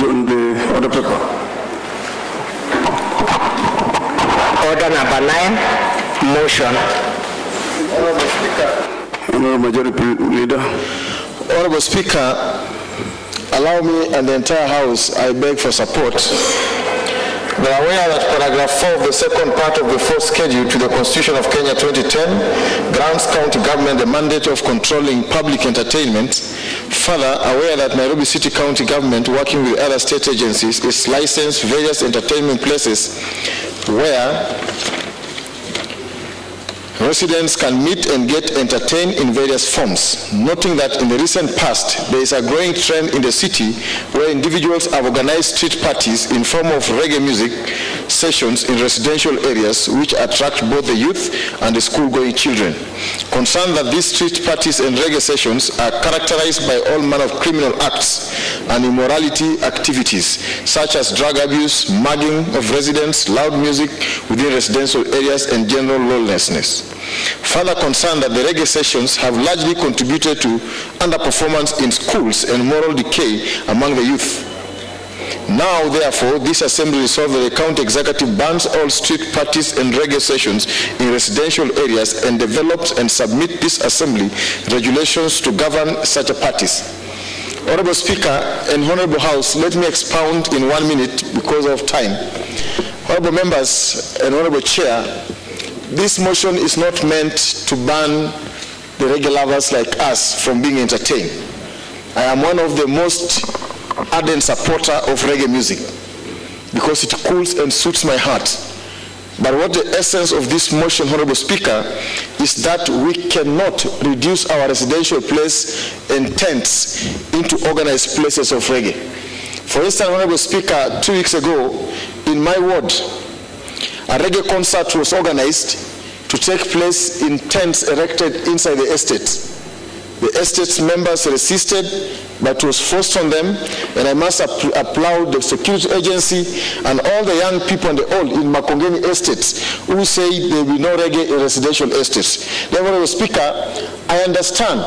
on the order paper. Order number 9, motion. Honorable Speaker. Honorable Majority Leader. Honorable Speaker, allow me and the entire House, I beg for support. We are aware that paragraph 4 of the second part of the fourth schedule to the Constitution of Kenya 2010 grants county government the mandate of controlling public entertainment. Further, aware that Nairobi City County Government, working with other state agencies, is licensed various entertainment places where residents can meet and get entertained in various forms, noting that in the recent past, there is a growing trend in the city where individuals have organized street parties in form of reggae music sessions in residential areas which attract both the youth and the school-going children. Concerned that these street parties and reggae sessions are characterized by all manner of criminal acts and immorality activities, such as drug abuse, mugging of residents, loud music within residential areas, and general lawlessness. Further concerned that the reggae sessions have largely contributed to underperformance in schools and moral decay among the youth. Now, therefore, this Assembly resolves that the County Executive bans all street parties and reggae sessions in residential areas and develops and submit this Assembly regulations to govern such parties. Honorable Speaker and Honorable House, let me expound in 1 minute because of time. Honorable Members and Honorable Chair, this motion is not meant to ban the reggae lovers like us from being entertained. I am one of the most ardent supporter of reggae music because it cools and suits my heart. But what the essence of this motion, Honorable Speaker, is that we cannot reduce our residential place and tents into organized places of reggae. For instance, Honorable Speaker, 2 weeks ago, in my ward, a reggae concert was organized to take place in tents erected inside the estate. The estate's members resisted, but was forced on them, and I must applaud the security agency and all the young people and the old in Makongeni estates who say there will be no reggae in residential estates. Therefore, Speaker, I understand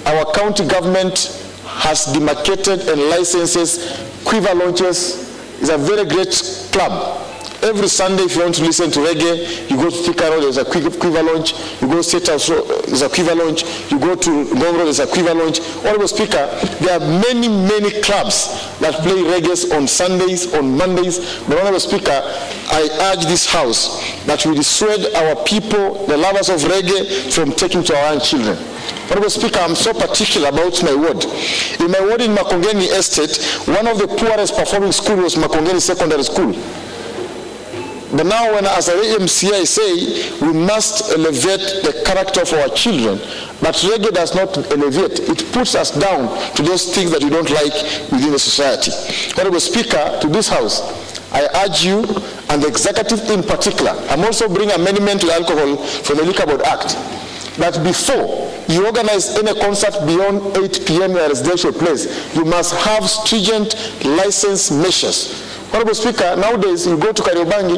our county government has demarcated and licenses Quiver Launches. It's a very great club. Every Sunday, if you want to listen to reggae, you go to Thika Road, there's a Quiver Launch. You go to State House Road, there's a Quiver Launch. You go to Ngong Road, there's a Quiver Launch. Honorable Speaker, there are many, many clubs that play reggae on Sundays, on Mondays. But Honorable Speaker, I urge this House that we dissuade our people, the lovers of reggae, from taking to our own children. Honorable Speaker, I'm so particular about my ward. In my ward in Makongeni Estate, one of the poorest performing schools was Makongeni Secondary School. But now, when as a AMC I say we must elevate the character of our children, but reggae does not elevate. It puts us down to those things that we don't like within the society. Honorable Speaker, to this House, I urge you, and the executive in particular, I'm also bringing amendment to the Alcohol from the Liquor Board Act, that before you organize any concert beyond 8 p.m. in a residential place, you must have stringent license measures. Honorable Speaker, nowadays you go to Kariobangi,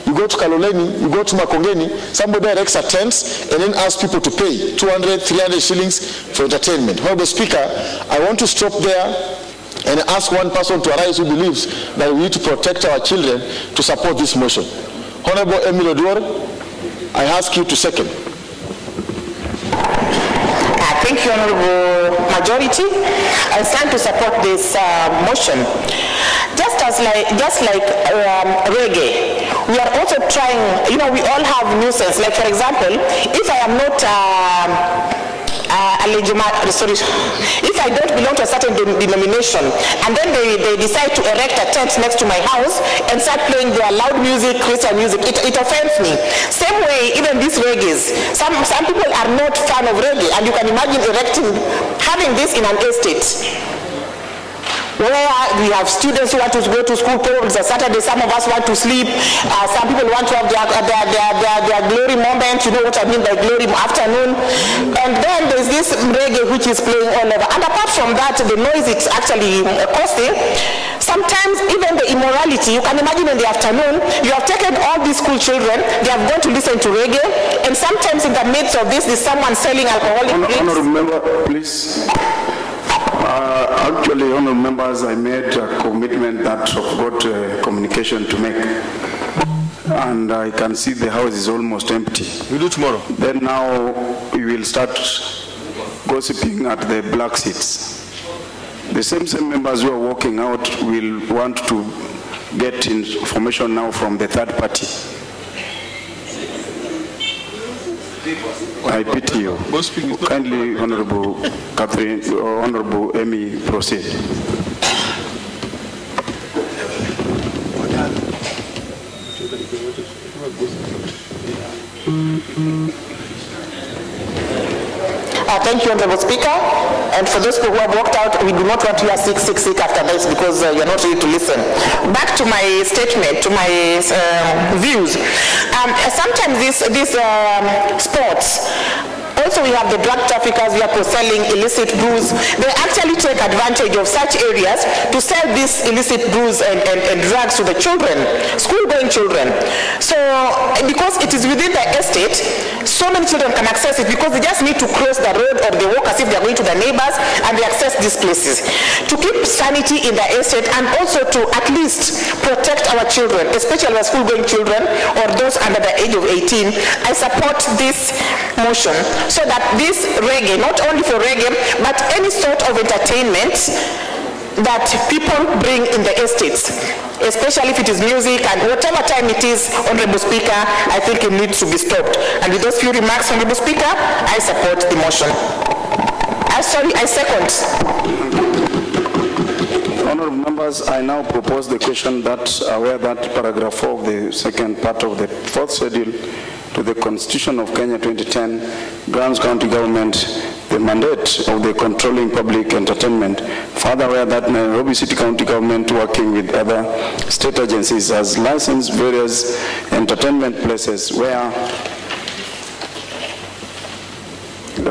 you go to Kaloleni, you go to Makongeni, somebody erects a tent and then asks people to pay 200, 300 shillings for entertainment. Honorable Speaker, I want to stop there and ask one person to arise who believes that we need to protect our children to support this motion. Honorable Emile Oduor, I ask you to second. Thank you, Honorable Majority. I stand to support this motion. Just like reggae, we are also trying, we all have nuisance. Like, for example, if I am not if I don't belong to a certain denomination, and then they decide to erect a tent next to my house and start playing their loud music, Christian music, it offends me. Same way, even these reggaes, some people are not fan of reggae, and you can imagine having this in an estate where we have students who want to go to school. Probably it's a Saturday, some of us want to sleep, some people want to have their glory moment, you know what I mean by glory afternoon, and then there's this reggae which is playing all over. And apart from that, the noise it's actually causing, sometimes even the immorality, you can imagine in the afternoon, you have taken all these school children, they have gone to listen to reggae, and sometimes in the midst of this, there's someone selling alcoholic drinks. Honorable Member, please. Actually, honorable members, I made a commitment that I've got a communication to make. And I can see the house is almost empty. We'll do tomorrow. Then now we will start gossiping at the black seats. The same members who are walking out will want to get information now from the third party. I pity you. Kindly, Honorable Catherine, or Honorable Amy, proceed. Thank you, Honorable Speaker. And for those people who have walked out, we do not want to hear sick after this because you're not ready to listen. Back to my statement, to my views. Sometimes these sports, also we have the drug traffickers who are selling illicit brews. They actually take advantage of such areas to sell these illicit brews and drugs to the children, school-going children. So because it is within the estate, so many children can access it because they just need to cross the road or they walk as if they are going to the neighbors and they access these places. To keep sanity in the estate and also to at least protect our children, especially our school-going children or those under the age of 18, I support this motion so that this reggae, not only for reggae, but any sort of entertainment that people bring in the estates, especially if it is music and whatever time it is, Honorable Speaker, I think it needs to be stopped. And with those few remarks, Honorable Speaker, I support the motion. I second. Honorable members, I now propose the question that where that paragraph 4 of the second part of the fourth schedule to the Constitution of Kenya 2010 grants county government the mandate of the controlling public entertainment. Further, where that Nairobi City County government working with other state agencies has licensed various entertainment places where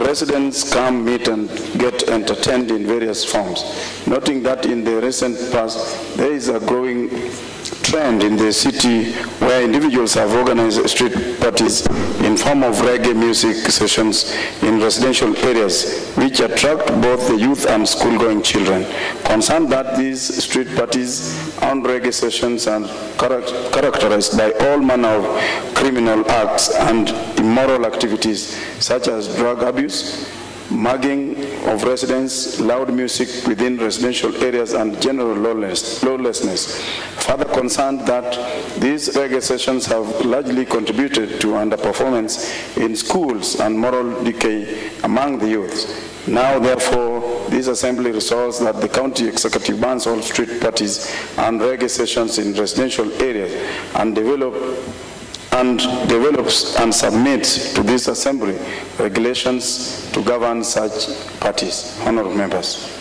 residents come, meet and get entertained in various forms. Noting that in the recent past, there is a growing trend in the city where individuals have organized street parties in form of reggae music sessions in residential areas, which attract both the youth and school-going children. Concerned that these street parties and reggae sessions are characterized by all manner of criminal acts and immoral activities such as drug abuse, mugging of residents, loud music within residential areas, and general lawlessness. Further concerned that these reggae sessions have largely contributed to underperformance in schools and moral decay among the youth. Now, therefore, this assembly resolves that the county executive bans all street parties and reggae sessions in residential areas and develops and submits to this assembly regulations to govern such parties. Honorable members.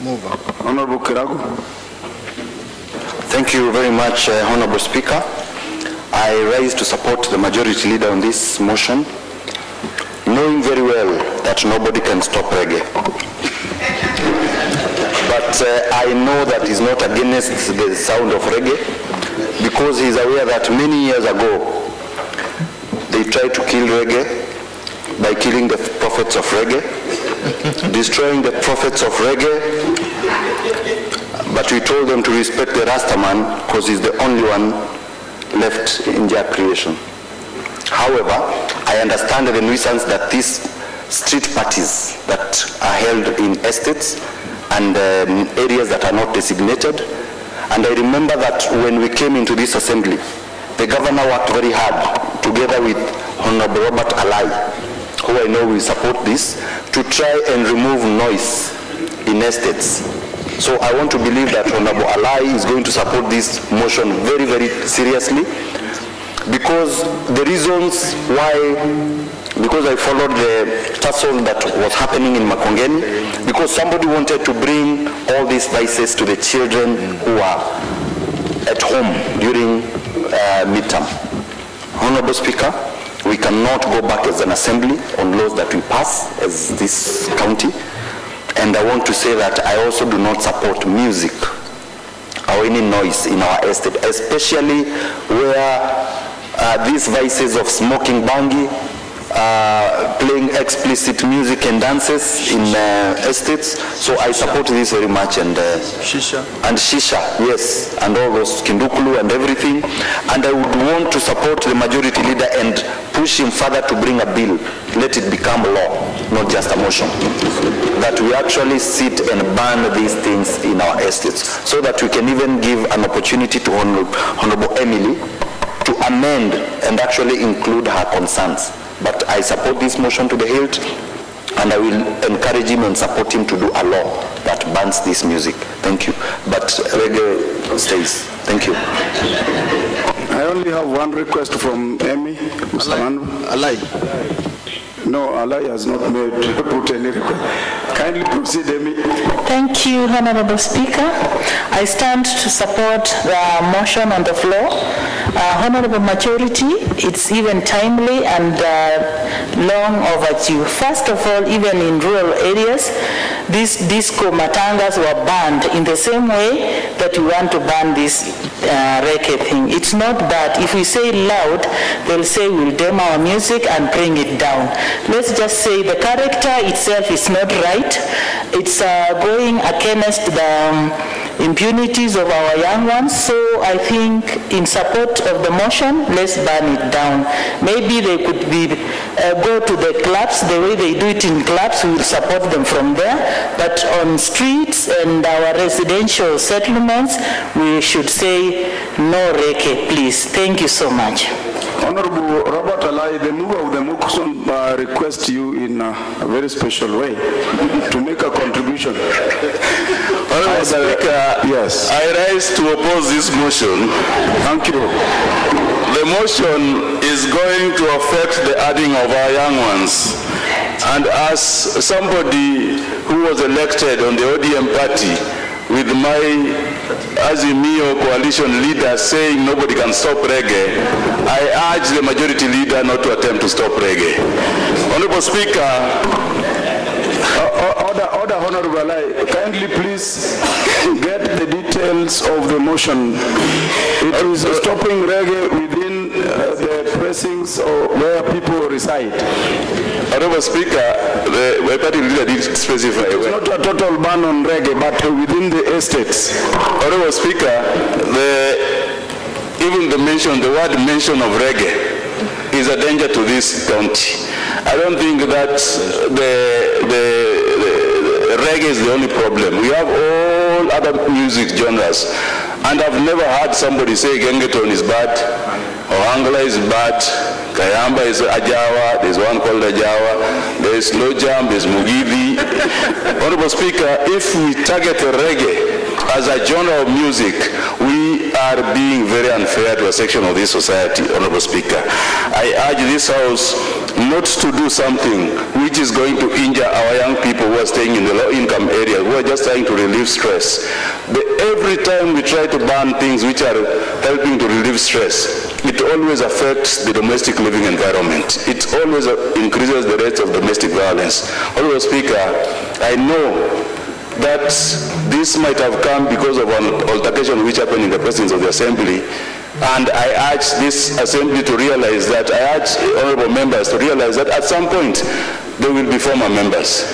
Move on. Honorable Kiragu. Thank you very much, Honorable Speaker. I rise to support the majority leader on this motion, knowing very well that nobody can stop reggae. But I know that he's not against the sound of reggae because he's aware that many years ago they tried to kill reggae by killing the prophets of reggae, destroying the prophets of reggae, but we told them to respect the Rastaman because he's the only one left in their creation. However, I understand the nuisance that these street parties that are held in estates and areas that are not designated. And I remember that when we came into this assembly, the governor worked very hard together with Honorable Robert Alai, who I know will support this, to try and remove noise in estates. So I want to believe that Honorable Alai is going to support this motion very, very seriously, because the reasons why, because I followed the tussle that was happening in Makongeni, because somebody wanted to bring all these vices to the children who are at home during midterm. Honorable Speaker, we cannot go back as an assembly on laws that we pass as this county. And I want to say that I also do not support music or any noise in our estate, especially where these vices of smoking bangi, playing explicit music and dances in estates. So I support this very much. And Shisha. And Shisha, yes, and all those Kindukulu and everything. And I would want to support the majority leader and push him further to bring a bill. Let it become law, not just a motion. That we actually sit and ban these things in our estates, so that we can even give an opportunity to Honorable Emily to amend and actually include her concerns. But I support this motion to the hilt, and I will encourage him and support him to do a law that bans this music. Thank you. But reggae stays. Thank you. I only have one request from Emmy. Alai. No, Alai has not put any request. Kindly proceed, Emmy. Thank you, Honorable Speaker. I stand to support the motion on the floor. Honorable Majority, it's even timely and long overdue. First of all, even in rural areas, these disco matangas were banned in the same way that we want to ban this reggae thing. It's not bad. If we say loud, they'll say we'll dim our music and bring it down. Let's just say the character itself is not right. It's going against the impunities of our young ones. So I think in support of the motion, let's ban it down. Maybe they could be go to the clubs the way they do it in clubs. We will support them from there. But on streets and our residential settlements, we should say no reggae, please. Thank you so much. Honorable Robert Alai, the mover of the motion requests you in a very special way to make a contribution. Honorable Speaker, yes. I rise to oppose this motion. Thank you. The motion is going to affect the adding of our young ones. And as somebody who was elected on the ODM party, with my Azimio coalition leader saying nobody can stop reggae, I urge the majority leader not to attempt to stop reggae. Honorable Speaker, Order, Honorable Alai, kindly please get the details of the motion. It is stopping reggae within the precincts or where people reside. Honorable Speaker, the party leader did specify. It's not a total ban on reggae, but within the estates. Honorable Speaker, even the word mention of reggae is a danger to this county. I don't think that the reggae is the only problem. We have all other music genres, and I've never heard somebody say Gengeton is bad, or Angla is bad, Kayamba is Ajawa, there's one called Ajawa, there's Slow Jam, there's Mugithi. Honorable Speaker, if we target reggae as a genre of music, we are being very unfair to a section of this society, Honorable Speaker. I urge this House not to do something which is going to injure our young people who are staying in the low-income areas, who are just trying to relieve stress. Every time we try to ban things which are helping to relieve stress, it always affects the domestic living environment. It always increases the rate of domestic violence. Honorable Speaker, I know that this might have come because of an altercation which happened in the presence of the Assembly, and I urge this Assembly to realize that, I urge honorable members to realize that at some point they will be former members.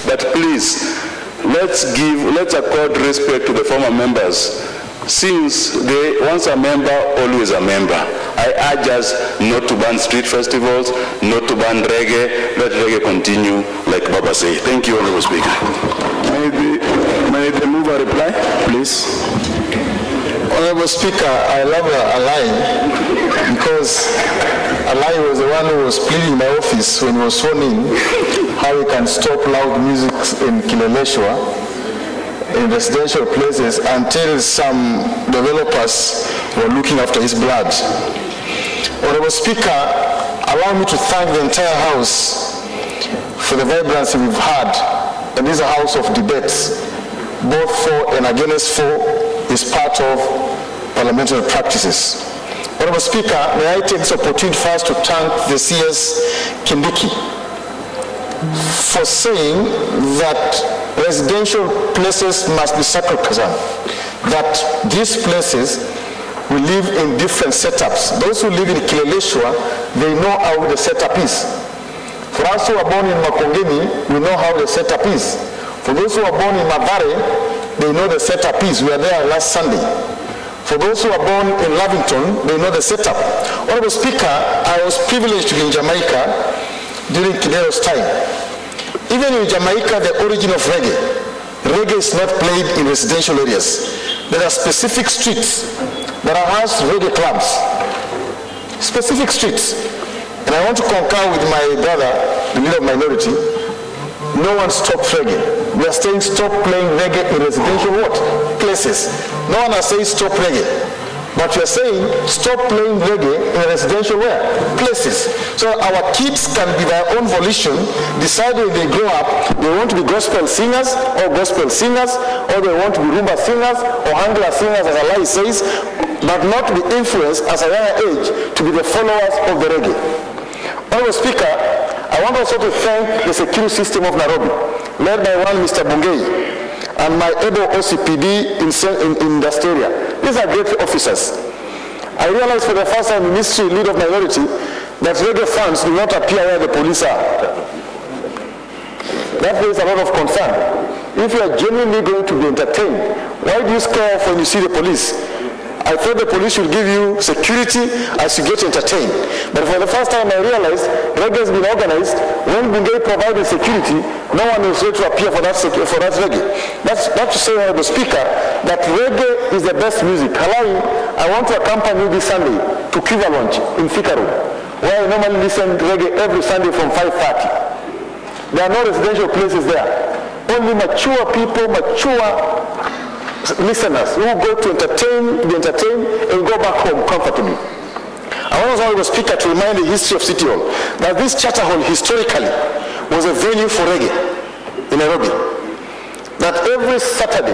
But please, let's accord respect to the former members, since they once a member, always a member. I urge us not to ban street festivals, not to ban reggae. Let reggae continue, like Baba said. Thank you, Honorable Speaker. May the mover reply, please. Honorable Speaker, I love Alai because Alai was the one who was pleading in my office when he was sworn in how we can stop loud music in Kileleshwa in residential places until some developers were looking after his blood. Honorable Speaker, allow me to thank the entire House for the vibrancy we've had. And this is a house of debates, both for and against. For is part of parliamentary practices. Honorable Speaker, may I take this opportunity first to thank the CS Kindiki for saying that residential places must be sacrosanct, that these places will live in different setups. Those who live in Kileleshwa, they know how the setup is. For us who are born in Makongeni, we know how the setup is. For those who are born in Mathare, they know the setup is. We were there last Sunday. For those who are born in Lavington, they know the setup. Honorable Speaker, I was privileged to be in Jamaica during Kidero's time. Even in Jamaica, the origin of reggae is not played in residential areas. There are specific streets that are housed reggae clubs. Specific streets. And I want to concur with my brother, the leader of minority. No one stopped reggae. We are saying stop playing reggae in residential places. No one has said stop reggae. But we are saying stop playing reggae in residential places. So our kids can be their own volition, decide when they grow up, they want to be gospel singers, or they want to be rumba singers, or Angla singers, as Allah says, but not be influenced as a young age to be the followers of the reggae. Honorable Speaker, I want also to thank the security system of Nairobi, led by one Mr. Bungei, and my able OCPD in that area. These are great officers. I realized for the first time in history, lead of minority, that reggae funds do not appear where the police are. That raises a lot of concern. If you are genuinely going to be entertained, why do you scare off when you see the police? I thought the police should give you security as you get entertained. But for the first time I realized reggae has been organized. When Bungei provided security, no one is ready to appear for that reggae. That's not to say, Honorable Speaker, that reggae is the best music. Halai, I want to accompany you this Sunday to Kiva Launch in Fikaru, where I normally listen to reggae every Sunday from 5:30. There are no residential places there. Only mature people, mature listeners who go to be entertained and go back home comfortably. I want Honorable Speaker to remind the history of City Hall that this Charter Hall historically was a venue for reggae in Nairobi. That every Saturday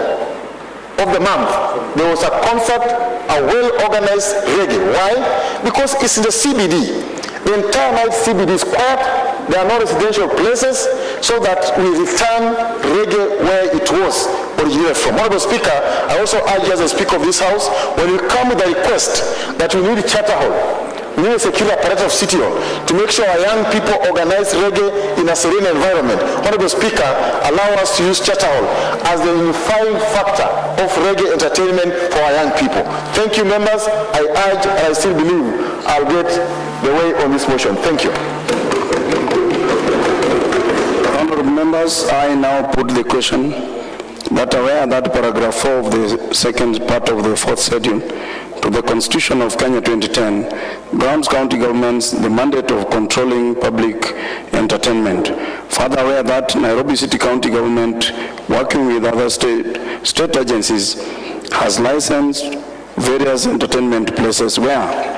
of the month there was a concert, a well-organized reggae. Why? Because it's in the CBD. The entire night CBD is quiet. There are no residential places, so that we return reggae where it was originated from. Honorable Speaker, I also urge you as the Speaker of this House, when you come with a request that we need a Charter Hall, we need a security apparatus of City Hall to make sure our young people organize reggae in a serene environment. Honorable Speaker, allow us to use Charter Hall as the unifying factor of reggae entertainment for our young people. Thank you, members. I urge and I still believe I'll get the way on this motion. Thank you. Honorable members, I now put the question that aware that paragraph 4 of the second part of the fourth schedule to the Constitution of Kenya 2010 grants county governments the mandate of controlling public entertainment. Further aware that Nairobi City County Government, working with other state agencies, has licensed various entertainment places where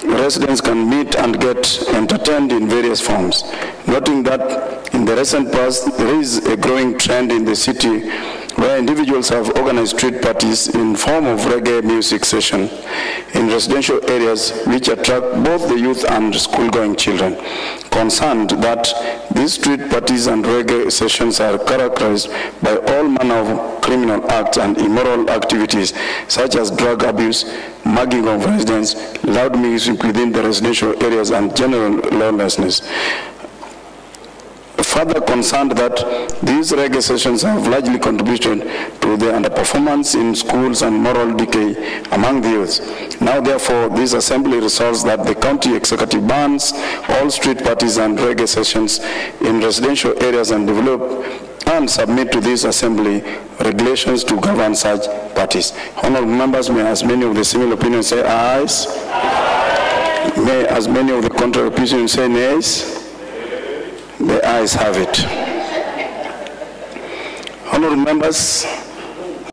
residents can meet and get entertained in various forms. Noting that in the recent past, there is a growing trend in the city where individuals have organized street parties in form of reggae music session in residential areas which attract both the youth and school-going children. Concerned that these street parties and reggae sessions are characterized by all manner of criminal acts and immoral activities such as drug abuse, mugging of residents, loud music within the residential areas, and general lawlessness. Further concerned that these reggae sessions have largely contributed to the underperformance in schools and moral decay among the youth. Now, therefore, this assembly resolves that the county executive bans all street parties and reggae sessions in residential areas and develop and submit to this assembly regulations to govern such parties. Honorable members, may as many of the similar opinions say ayes. May as many of the contrary opinions say nays. The ayes have it. Honorable members,